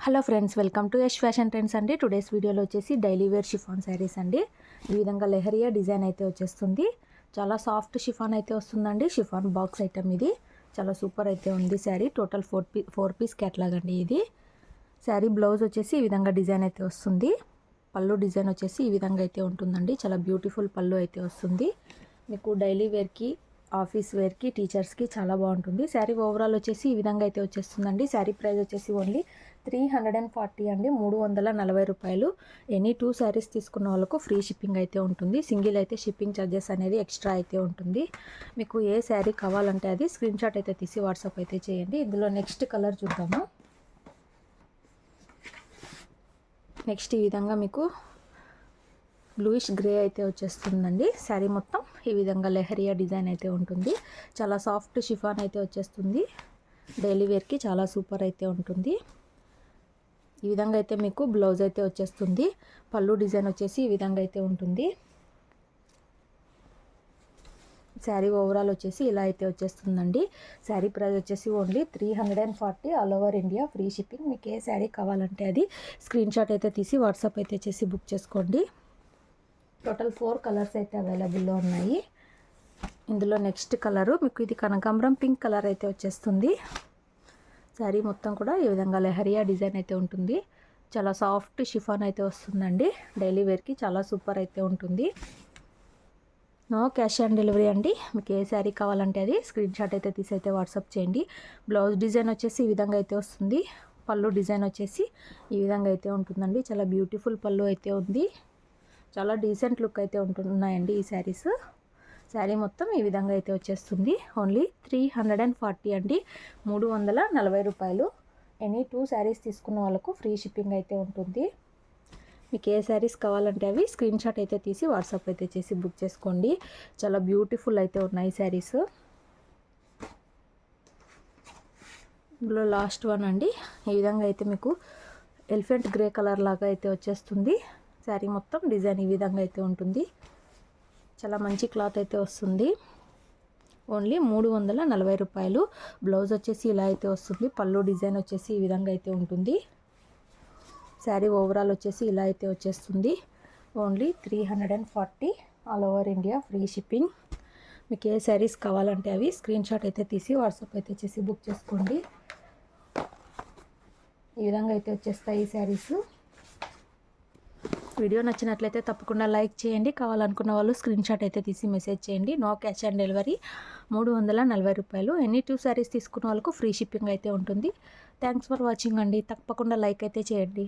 Hello friends, welcome to Yash fashion trends అండి. Today's వీడియోలో వచ్చేసి డైలీ వేర్ షిఫాన్ శారీస్ అండి. ఈ విధంగా లెహరియా డిజైన్ అయితే వచ్చేస్తుంది. చాలా సాఫ్ట్ షిఫాన్ అయితే వస్తుందండి. షిఫాన్ బాక్స్ ఐటమ్ ఇది. చాలా సూపర్ అయితే ఉంది sari. Total four piece catalogue అండి ఇది. శారీ బ్లౌజ్ వచ్చేసి ఈ విధంగా డిజైన్ అయితే వస్తుంది. పళ్ళు డిజైన్ వచ్చేసి ఈ విధంగా అయితే ఉంటుందండి. చాలా బ్యూటిఫుల్ పళ్ళు అయితే వస్తుంది. మీకు డైలీ వేర్కి, ఆఫీస్ వేర్కి, టీచర్స్కి చాలా బాగుంటుంది. శారీ ఓవరాల్ వచ్చేసి ఈ విధంగా అయితే వచ్చేస్తుందండి. శారీ ప్రైస్ వచ్చేసి ఓన్లీ 340 అండి, 340 రూపాయలు. ఎనీ 2 శారీస్ తీసుకున్న వాళ్ళకు ఫ్రీ షిప్పింగ్ అయితే ఉంటుంది. సింగిల్ అయితే షిప్పింగ్ ఛార్జెస్ అనేది ఎక్స్ట్రా అయితే ఉంటుంది. మీకు ఏ శారీ కావాలంటే అది స్క్రీన్ షాట్ అయితే తీసి వాట్సాప్ అయితే చేయండి. ఇందులో నెక్స్ట్ కలర్ చూద్దాము. నెక్స్ట్ ఈ విధంగా మీకు బ్లూయిష్ గ్రే అయితే వచ్చేస్తుందండి. శారీ మొత్తం ఈ విధంగా లెహరియా డిజైన్ అయితే ఉంటుంది. చాలా సాఫ్ట్ షిఫాన్ అయితే వచ్చేస్తుంది. డైలీ వేర్కి చాలా సూపర్ అయితే ఉంటుంది. ఈ విధంగా అయితే మీకు బ్లౌజ్ అయితే వచ్చేస్తుంది. పళ్ళు డిజైన్ వచ్చేసి ఈ విధంగా అయితే ఉంటుంది. శారీ ఓవరాల్ వచ్చేసి ఇలా అయితే వచ్చేస్తుందండి. శారీ ప్రైస్ వచ్చేసి only 340, all over India free shipping. మీకు ఏ శారీ కావాలంటే అది స్క్రీన్ షాట్ అయితే తీసి వాట్సాప్ అయితే చేసి బుక్ చేసుకోండి. టోటల్ 4 కలర్స్ అయితే అవైలబుల్లో ఉన్నాయి. ఇందులో నెక్స్ట్ కలరు మీకు ఇది కనకాంబరం పింక్ కలర్ అయితే వచ్చేస్తుంది. శారీ మొత్తం కూడా ఈ విధంగా లెహరియా డిజైన్ అయితే ఉంటుంది. చాలా సాఫ్ట్ షిఫాన్ అయితే వస్తుందండి. డైలీ వేర్కి చాలా సూపర్ అయితే ఉంటుంది. నో క్యాష్ ఆన్ డెలివరీ అండి. మీకు ఏ శారీ కావాలంటే అది స్క్రీన్ షాట్ అయితే తీసి అయితే వాట్సాప్ చేయండి. బ్లౌజ్ డిజైన్ వచ్చేసి ఈ విధంగా అయితే వస్తుంది. పళ్ళు డిజైన్ వచ్చేసి ఈ విధంగా అయితే ఉంటుందండి. చాలా బ్యూటిఫుల్ పళ్ళు అయితే ఉంది. చాలా డీసెంట్ లుక్ అయితే ఉంటున్నాయండి ఈ శారీస్. శారీ మొత్తం ఈ విధంగా అయితే వచ్చేస్తుంది. ఓన్లీ 340 అండి, 340 రూపాయలు. ఎనీ 2 శారీస్ తీసుకున్న వాళ్ళకు ఫ్రీ షిప్పింగ్ అయితే ఉంటుంది. మీకు ఏ శారీస్ కావాలంటే అవి స్క్రీన్ షాట్ అయితే తీసి వాట్సాప్ అయితే చేసి బుక్ చేసుకోండి. చాలా బ్యూటిఫుల్ అయితే ఉన్నాయి శారీస్. ఇందులో లాస్ట్ వన్ అండి. ఈ విధంగా అయితే మీకు ఎలిఫెంట్ గ్రే కలర్ లాగా అయితే వచ్చేస్తుంది. శారీ మొత్తం డిజైన్ ఈ విధంగా అయితే ఉంటుంది. చాలా మంచి క్లాత్ అయితే వస్తుంది. ఓన్లీ 340 రూపాయలు. బ్లౌజ్ వచ్చేసి ఇలా అయితే వస్తుంది. పళ్ళు డిజైన్ వచ్చేసి ఈ విధంగా అయితే ఉంటుంది. శారీ ఓవరాల్ వచ్చేసి ఇలా అయితే వచ్చేస్తుంది. Only 340, all over India free shipping. మీకు ఏ శారీస్ కావాలంటే అవి స్క్రీన్ షాట్ అయితే తీసి వాట్సాప్ అయితే చేసి బుక్ చేసుకోండి. ఈ విధంగా అయితే వచ్చేస్తాయి ఈ శారీస్. వీడియో నచ్చినట్లయితే తప్పకుండా లైక్ చేయండి. కావాలనుకున్న వాళ్ళు స్క్రీన్ షాట్ అయితే తీసి మెసేజ్ చేయండి. నో క్యాష్ ఆన్ డెలివరీ, 340 రూపాయలు. ఎనీ 2 శారీస్ తీసుకున్న వాళ్ళకు ఫ్రీ షిప్పింగ్ అయితే ఉంటుంది. థ్యాంక్స్ ఫర్ వాచింగ్ అండి. తప్పకుండా లైక్ అయితే చేయండి.